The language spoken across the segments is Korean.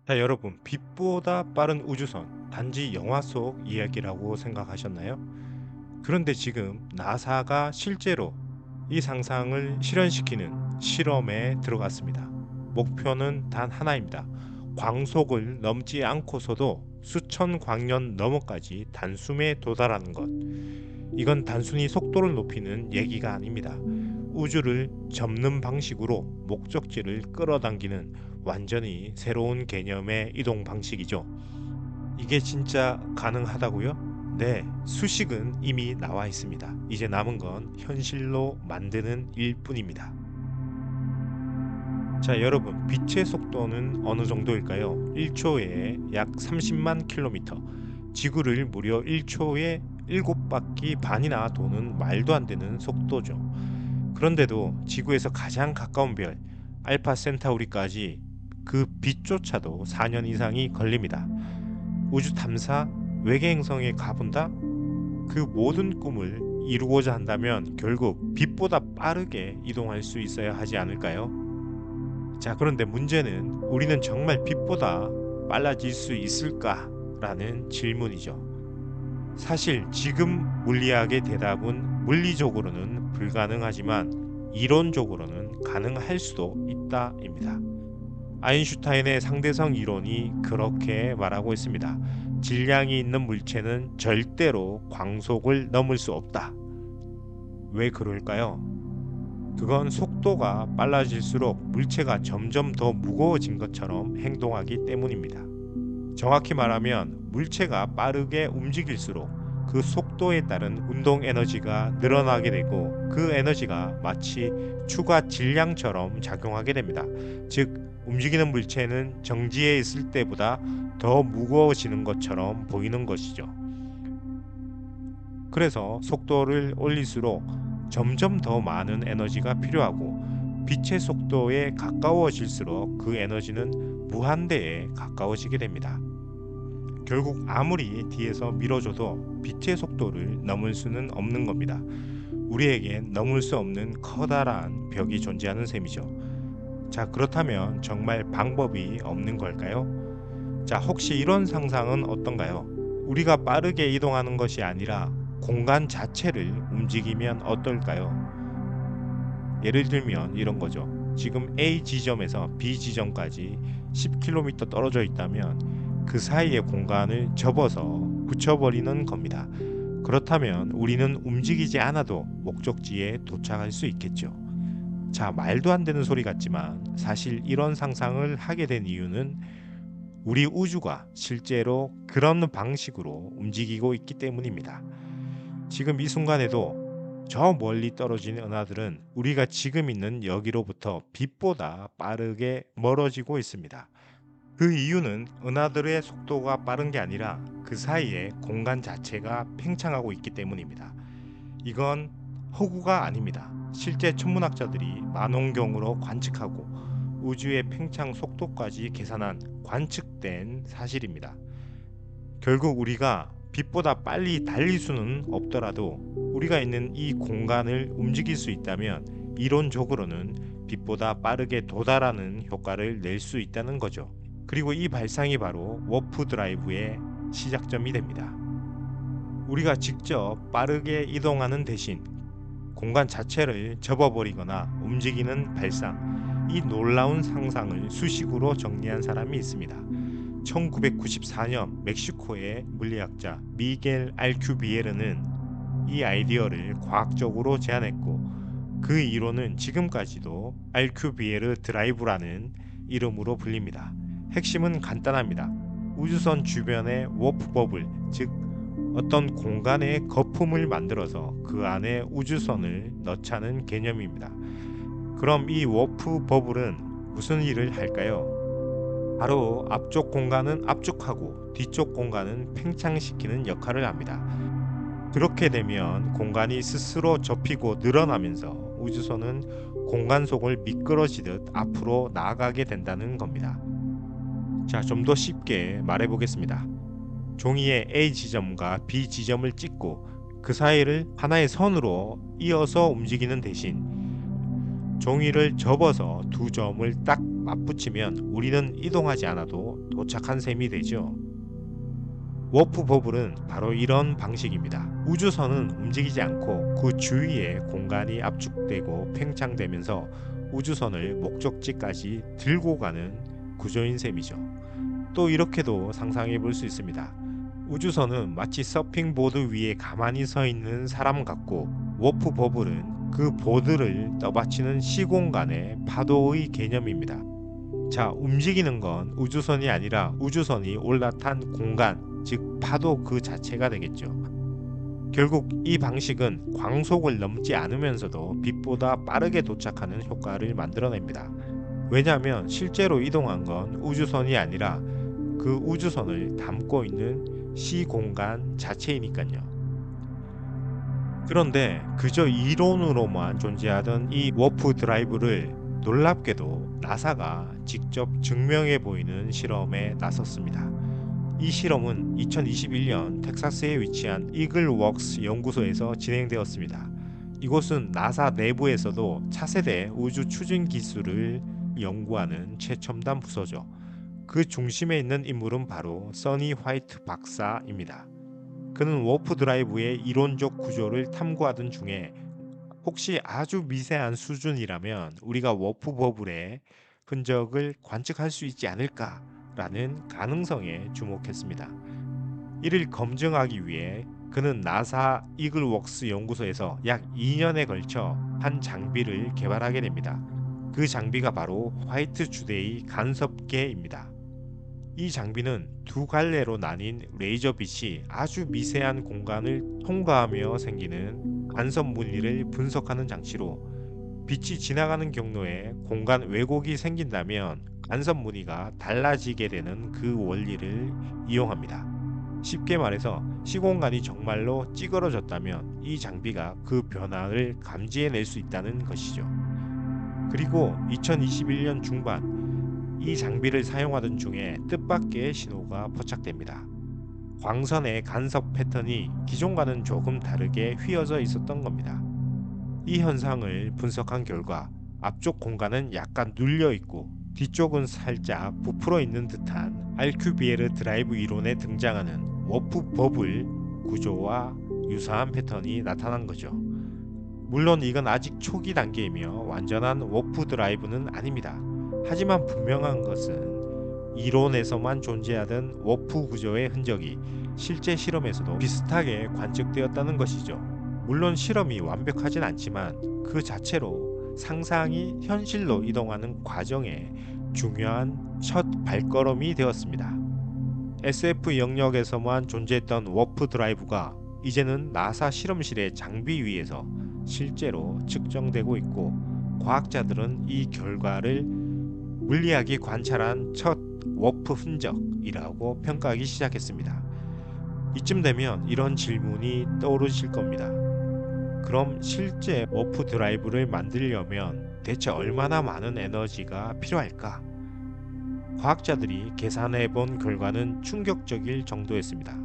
자, 여러분, 빛보다 빠른 우주선, 단지 영화 속 이야기라고 생각하셨나요? 그런데 지금 나사가 실제로 이 상상을 실현시키는 실험에 들어갔습니다. 목표는 단 하나입니다. 광속을 넘지 않고서도 수천 광년 너머까지 단숨에 도달하는 것. 이건 단순히 속도를 높이는 얘기가 아닙니다. 우주를 접는 방식으로 목적지를 끌어당기는 완전히 새로운 개념의 이동 방식이죠. 이게 진짜 가능하다고요? 네, 수식은 이미 나와 있습니다. 이제 남은 건 현실로 만드는 일뿐입니다. 자, 여러분, 빛의 속도는 어느 정도일까요? 1초에 약 30만 킬로미터. 지구를 무려 1초에 7바퀴 반이나 도는 말도 안 되는 속도죠. 그런데도 지구에서 가장 가까운 별 알파 센타우리까지 그 빛조차도 4년 이상이 걸립니다. 우주 탐사, 외계 행성에 가본다? 그 모든 꿈을 이루고자 한다면 결국 빛보다 빠르게 이동할 수 있어야 하지 않을까요? 자, 그런데 문제는 우리는 정말 빛보다 빨라질 수 있을까라는 질문이죠. 사실 지금 물리학의 대답은 물리적으로는 불가능하지만 이론적으로는 가능할 수도 있다입니다. 아인슈타인의 상대성 이론이 그렇게 말하고 있습니다. 질량이 있는 물체는 절대로 광속을 넘을 수 없다. 왜 그럴까요? 그건 속도가 빨라질수록 물체가 점점 더 무거워진 것처럼 행동하기 때문입니다. 정확히 말하면 물체가 빠르게 움직일수록 그 속도에 따른 운동 에너지가 늘어나게 되고 그 에너지가 마치 추가 질량처럼 작용하게 됩니다. 즉, 움직이는 물체는 정지해 있을 때보다 더 무거워지는 것처럼 보이는 것이죠. 그래서 속도를 올릴수록 점점 더 많은 에너지가 필요하고 빛의 속도에 가까워질수록 그 에너지는 무한대에 가까워지게 됩니다. 결국 아무리 뒤에서 밀어줘도 빛의 속도를 넘을 수는 없는 겁니다. 우리에겐 넘을 수 없는 커다란 벽이 존재하는 셈이죠. 자, 그렇다면 정말 방법이 없는 걸까요? 자, 혹시 이런 상상은 어떤가요? 우리가 빠르게 이동하는 것이 아니라 공간 자체를 움직이면 어떨까요? 예를 들면 이런 거죠. 지금 A 지점에서 B 지점까지 10km 떨어져 있다면 그 사이의 공간을 접어서 붙여버리는 겁니다. 그렇다면 우리는 움직이지 않아도 목적지에 도착할 수 있겠죠. 자, 말도 안 되는 소리 같지만 사실 이런 상상을 하게 된 이유는 우리 우주가 실제로 그런 방식으로 움직이고 있기 때문입니다. 지금 이 순간에도 저 멀리 떨어진 은하들은 우리가 지금 있는 여기로부터 빛보다 빠르게 멀어지고 있습니다. 그 이유는 은하들의 속도가 빠른 게 아니라 그 사이에 공간 자체가 팽창하고 있기 때문입니다. 이건 허구가 아닙니다. 실제 천문학자들이 만원경으로 관측하고 우주의 팽창 속도까지 계산한 관측된 사실입니다. 결국 우리가 빛보다 빨리 달릴 수는 없더라도 우리가 있는 이 공간을 움직일 수 있다면 이론적으로는 빛보다 빠르게 도달하는 효과를 낼 수 있다는 거죠. 그리고 이 발상이 바로 워프 드라이브의 시작점이 됩니다. 우리가 직접 빠르게 이동하는 대신 공간 자체를 접어버리거나 움직이는 발상, 이 놀라운 상상을 수식으로 정리한 사람이 있습니다. 1994년 멕시코의 물리학자 미겔 알큐비에르는 이 아이디어를 과학적으로 제안했고 그 이론은 지금까지도 알큐비에르 드라이브라는 이름으로 불립니다. 핵심은 간단합니다. 우주선 주변의 워프 버블, 즉 어떤 공간에 거품을 만들어서 그 안에 우주선을 넣자는 개념입니다. 그럼 이 워프 버블은 무슨 일을 할까요? 바로 앞쪽 공간은 압축하고 뒤쪽 공간은 팽창시키는 역할을 합니다. 그렇게 되면 공간이 스스로 접히고 늘어나면서 우주선은 공간 속을 미끄러지듯 앞으로 나아가게 된다는 겁니다. 자, 좀 더 쉽게 말해 보겠습니다. 종이에 A 지점과 B 지점을 찍고 그 사이를 하나의 선으로 이어서 움직이는 대신 종이를 접어서 두 점을 딱 맞붙이면 우리는 이동하지 않아도 도착한 셈이 되죠. 워프 버블은 바로 이런 방식입니다. 우주선은 움직이지 않고 그 주위에 공간이 압축되고 팽창되면서 우주선을 목적지까지 들고 가는 구조인 셈이죠. 또 이렇게도 상상해 볼 수 있습니다. 우주선은 마치 서핑보드 위에 가만히 서 있는 사람 같고, 워프 버블은 그 보드를 떠받치는 시공간의 파도의 개념입니다. 자, 움직이는 건 우주선이 아니라 우주선이 올라탄 공간, 즉 파도 그 자체가 되겠죠. 결국 이 방식은 광속을 넘지 않으면서도 빛보다 빠르게 도착하는 효과를 만들어냅니다. 왜냐하면 실제로 이동한 건 우주선이 아니라 그 우주선을 담고 있는 시공간 자체이니까요. 그런데 그저 이론으로만 존재하던 이 워프 드라이브를 놀랍게도 나사가 직접 증명해 보이는 실험에 나섰습니다. 이 실험은 2021년 텍사스에 위치한 이글웍스 연구소에서 진행되었습니다. 이곳은 나사 내부에서도 차세대 우주 추진 기술을 연구하는 최첨단 부서죠. 그 중심에 있는 인물은 바로 써니 화이트 박사입니다. 그는 워프 드라이브의 이론적 구조를 탐구하던 중에 혹시 아주 미세한 수준이라면 우리가 워프 버블의 흔적을 관측할 수 있지 않을까라는 가능성에 주목했습니다. 이를 검증하기 위해 그는 나사 이글웍스 연구소에서 약 2년에 걸쳐 한 장비를 개발하게 됩니다. 그 장비가 바로 화이트 주데이 간섭계입니다. 이 장비는 두 갈래로 나뉜 레이저 빛이 아주 미세한 공간을 통과하며 생기는 간섭 물리를 분석하는 장치로, 빛이 지나가는 경로에 공간 왜곡이 생긴다면 간섭 무늬가 달라지게 되는 그 원리를 이용합니다. 쉽게 말해서 시공간이 정말로 찌그러졌다면 이 장비가 그 변화를 감지해낼 수 있다는 것이죠. 그리고 2021년 중반 이 장비를 사용하던 중에 뜻밖의 신호가 포착됩니다. 광선의 간섭 패턴이 기존과는 조금 다르게 휘어져 있었던 겁니다. 이 현상을 분석한 결과 앞쪽 공간은 약간 눌려 있고 뒤쪽은 살짝 부풀어 있는 듯한 알큐비에르 드라이브 이론에 등장하는 워프 버블 구조와 유사한 패턴이 나타난 거죠. 물론 이건 아직 초기 단계이며 완전한 워프 드라이브는 아닙니다. 하지만 분명한 것은 이론에서만 존재하던 워프 구조의 흔적이 실제 실험에서도 비슷하게 관측되었다는 것이죠. 물론 실험이 완벽하진 않지만 그 자체로 상상이 현실로 이동하는 과정에 중요한 첫 발걸음이 되었습니다. SF 영역에서만 존재했던 워프 드라이브가 이제는 나사 실험실의 장비 위에서 실제로 측정되고 있고, 과학자들은 이 결과를 물리학이 관찰한 첫 워프 흔적이라고 평가하기 시작했습니다. 이쯤 되면 이런 질문이 떠오르실 겁니다. 그럼 실제 워프 드라이브를 만들려면 대체 얼마나 많은 에너지가 필요할까? 과학자들이 계산해 본 결과는 충격적일 정도였습니다.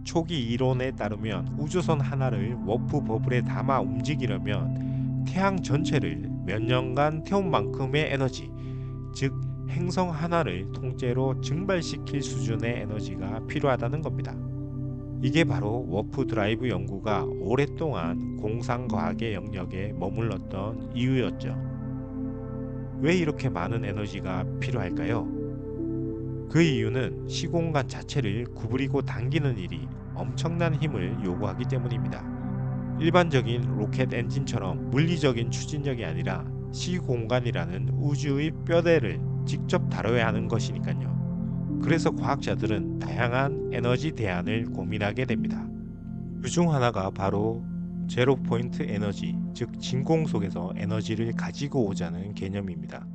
초기 이론에 따르면 우주선 하나를 워프 버블에 담아 움직이려면 태양 전체를 몇 년간 태운 만큼의 에너지, 즉 행성 하나를 통째로 증발시킬 수준의 에너지가 필요하다는 겁니다. 이게 바로 워프 드라이브 연구가 오랫동안 공상과학의 영역에 머물렀던 이유였죠. 왜 이렇게 많은 에너지가 필요할까요? 그 이유는 시공간 자체를 구부리고 당기는 일이 엄청난 힘을 요구하기 때문입니다. 일반적인 로켓 엔진처럼 물리적인 추진력이 아니라 시공간이라는 우주의 뼈대를 직접 다뤄야 하는 것이니까요. 그래서 과학자들은 다양한 에너지 대안을 고민하게 됩니다. 그중 하나가 바로 제로 포인트 에너지, 즉 진공 속에서 에너지를 가지고 오자는 개념입니다.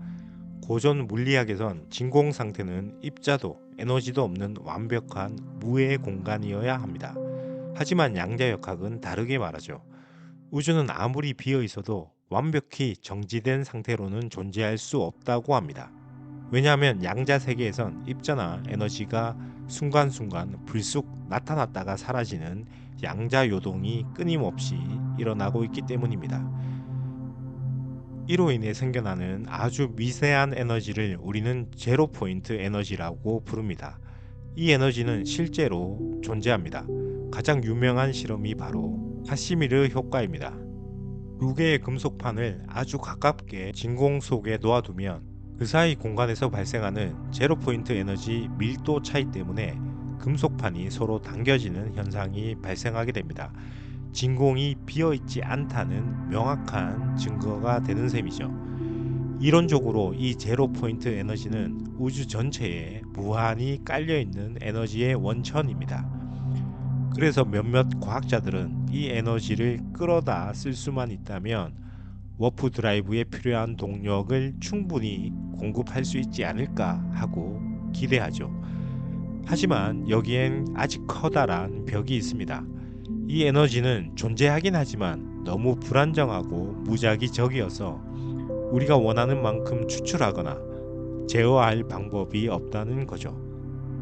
고전 물리학에선 진공 상태는 입자도 에너지도 없는 완벽한 무의 공간이어야 합니다. 하지만 양자역학은 다르게 말하죠. 우주는 아무리 비어 있어도 완벽히 정지된 상태로는 존재할 수 없다고 합니다. 왜냐하면 양자 세계에선 입자나 에너지가 순간순간 불쑥 나타났다가 사라지는 양자 요동이 끊임없이 일어나고 있기 때문입니다. 이로 인해 생겨나는 아주 미세한 에너지를 우리는 제로 포인트 에너지라고 부릅니다. 이 에너지는 실제로 존재합니다. 가장 유명한 실험이 바로 카시미르 효과입니다. 두 개의 금속판을 아주 가깝게 진공 속에 놓아두면 그 사이 공간에서 발생하는 제로 포인트 에너지 밀도 차이 때문에 금속판이 서로 당겨지는 현상이 발생하게 됩니다. 진공이 비어 있지 않다는 명확한 증거가 되는 셈이죠. 이론적으로 이 제로 포인트 에너지는 우주 전체에 무한히 깔려 있는 에너지의 원천입니다. 그래서 몇몇 과학자들은 이 에너지를 끌어다 쓸 수만 있다면 워프 드라이브에 필요한 동력을 충분히 공급할 수 있지 않을까 하고 기대하죠. 하지만 여기엔 아직 커다란 벽이 있습니다. 이 에너지는 존재하긴 하지만 너무 불안정하고 무작위적이어서 우리가 원하는 만큼 추출하거나 제어할 방법이 없다는 거죠.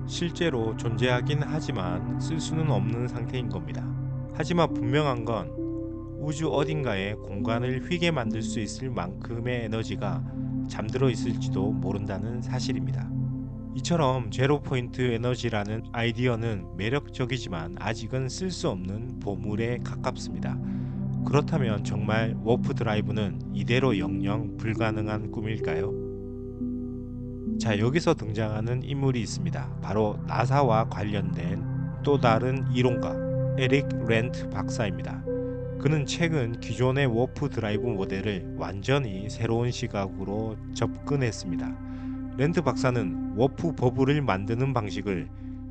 실제로 존재하긴 하지만 쓸 수는 없는 상태인 겁니다. 하지만 분명한 건 우주 어딘가에 공간을 휘게 만들 수 있을 만큼의 에너지가 잠들어 있을지도 모른다는 사실입니다. 이처럼 제로 포인트 에너지라는 아이디어는 매력적이지만 아직은 쓸 수 없는 보물에 가깝습니다. 그렇다면 정말 워프 드라이브는 이대로 영영 불가능한 꿈일까요? 자, 여기서 등장하는 인물이 있습니다. 바로 나사와 관련된 또 다른 이론가 에릭 렌트 박사입니다. 그는 최근 기존의 워프 드라이브 모델을 완전히 새로운 시각으로 접근했습니다. 렌트 박사는 워프 버블을 만드는 방식을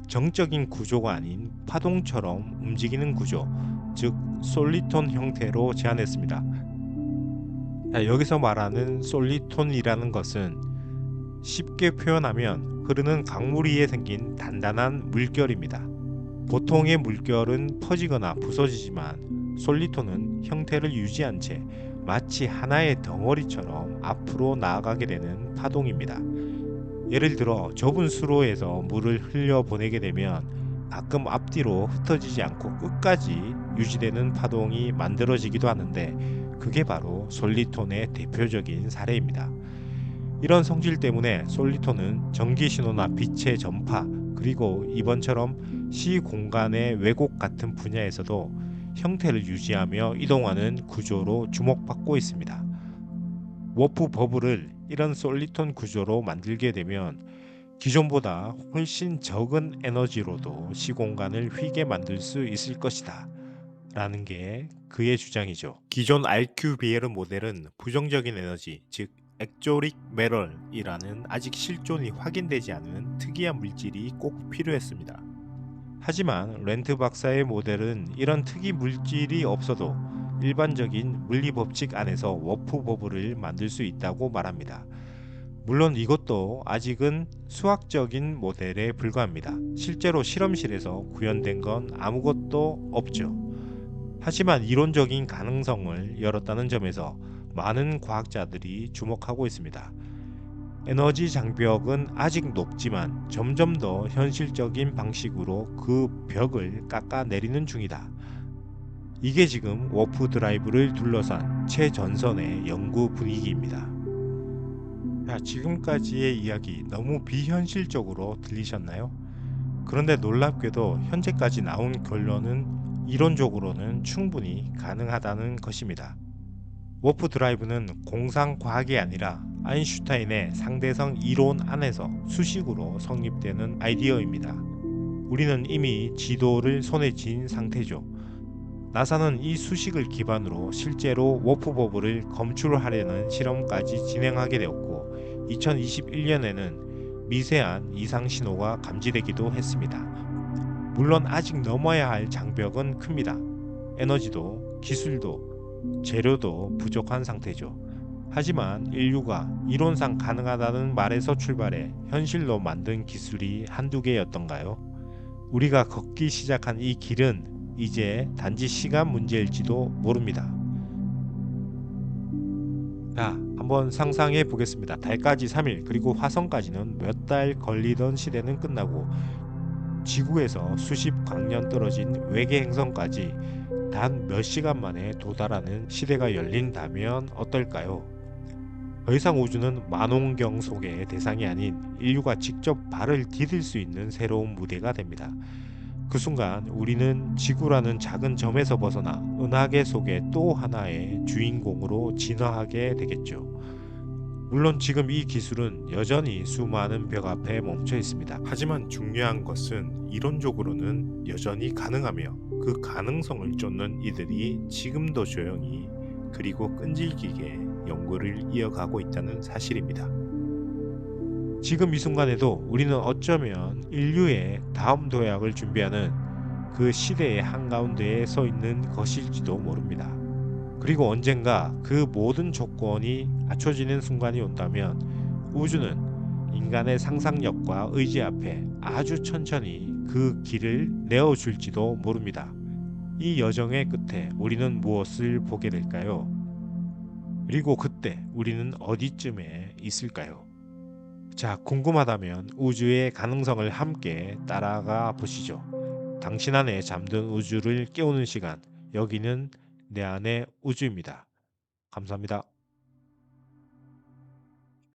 정적인 구조가 아닌 파동처럼 움직이는 구조, 즉 솔리톤 형태로 제안했습니다. 자, 여기서 말하는 솔리톤이라는 것은 쉽게 표현하면 흐르는 강물 위에 생긴 단단한 물결입니다. 보통의 물결은 퍼지거나 부서지지만 솔리톤은 형태를 유지한 채 마치 하나의 덩어리처럼 앞으로 나아가게 되는 파동입니다. 예를 들어 좁은 수로에서 물을 흘려보내게 되면 가끔 앞뒤로 흩어지지 않고 끝까지 유지되는 파동이 만들어지기도 하는데 그게 바로 솔리톤의 대표적인 사례입니다. 이런 성질 때문에 솔리톤은 전기 신호나 빛의 전파 그리고 이번처럼 시공간의 왜곡 같은 분야에서도 형태를 유지하며 이동하는 구조로 주목받고 있습니다. 워프 버블을 이런 솔리톤 구조로 만들게 되면 기존보다 훨씬 적은 에너지로도 시공간을 휘게 만들 수 있을 것이다 라는 게 그의 주장이죠. 기존 RQBL 모델은 부정적인 에너지, 즉 액조릭 메럴이라는 아직 실존이 확인되지 않은 특이한 물질이 꼭 필요했습니다. 하지만 렌트 박사의 모델은 이런 특이 물질이 없어도 일반적인 물리 법칙 안에서 워프 버블을 만들 수 있다고 말합니다. 물론 이것도 아직은 수학적인 모델에 불과합니다. 실제로 실험실에서 구현된 건 아무것도 없죠. 하지만 이론적인 가능성을 열었다는 점에서 많은 과학자들이 주목하고 있습니다. 에너지 장벽은 아직 높지만 점점 더 현실적인 방식으로 그 벽을 깎아내리는 중이다. 이게 지금 워프 드라이브를 둘러싼 최전선의 연구 분위기입니다. 자, 지금까지의 이야기 너무 비현실적으로 들리셨나요? 그런데 놀랍게도 현재까지 나온 결론은 이론적으로는 충분히 가능하다는 것입니다. 워프 드라이브는 공상 과학이 아니라 아인슈타인의 상대성 이론 안에서 수식으로 성립되는 아이디어입니다. 우리는 이미 지도를 손에 쥔 상태죠. 나사는 이 수식을 기반으로 실제로 워프 버블을 검출하려는 실험까지 진행하게 되었고 2021년에는 미세한 이상 신호가 감지되기도 했습니다. 물론 아직 넘어야 할 장벽은 큽니다. 에너지도 기술도 재료도 부족한 상태죠. 하지만 인류가 이론상 가능하다는 말에서 출발해 현실로 만든 기술이 한두 개였던가요? 우리가 걷기 시작한 이 길은 이제 단지 시간 문제일지도 모릅니다. 자, 한번 상상해 보겠습니다. 달까지 3일 그리고 화성까지는 몇 달 걸리던 시대는 끝나고 지구에서 수십 광년 떨어진 외계 행성까지 단 몇 시간 만에 도달하는 시대가 열린다면 어떨까요? 더 이상 우주는 만원경 속의 대상이 아닌 인류가 직접 발을 디딜 수 있는 새로운 무대가 됩니다. 그 순간 우리는 지구라는 작은 점에서 벗어나 은하계 속의 또 하나의 주인공으로 진화하게 되겠죠. 물론 지금 이 기술은 여전히 수많은 벽 앞에 멈춰 있습니다. 하지만 중요한 것은 이론적으로는 여전히 가능하며 그 가능성을 쫓는 이들이 지금도 조용히 그리고 끈질기게 연구를 이어가고 있다는 사실입니다. 지금 이 순간에도 우리는 어쩌면 인류의 다음 도약을 준비하는 그 시대의 한가운데에 서 있는 것일지도 모릅니다. 그리고 언젠가 그 모든 조건이 갖춰지는 순간이 온다면 우주는 인간의 상상력과 의지 앞에 아주 천천히 그 길을 내어줄지도 모릅니다. 이 여정의 끝에 우리는 무엇을 보게 될까요? 그리고 그때 우리는 어디쯤에 있을까요? 자, 궁금하다면 우주의 가능성을 함께 따라가 보시죠. 당신 안에 잠든 우주를 깨우는 시간, 여기는 내 안의 우주입니다. 감사합니다.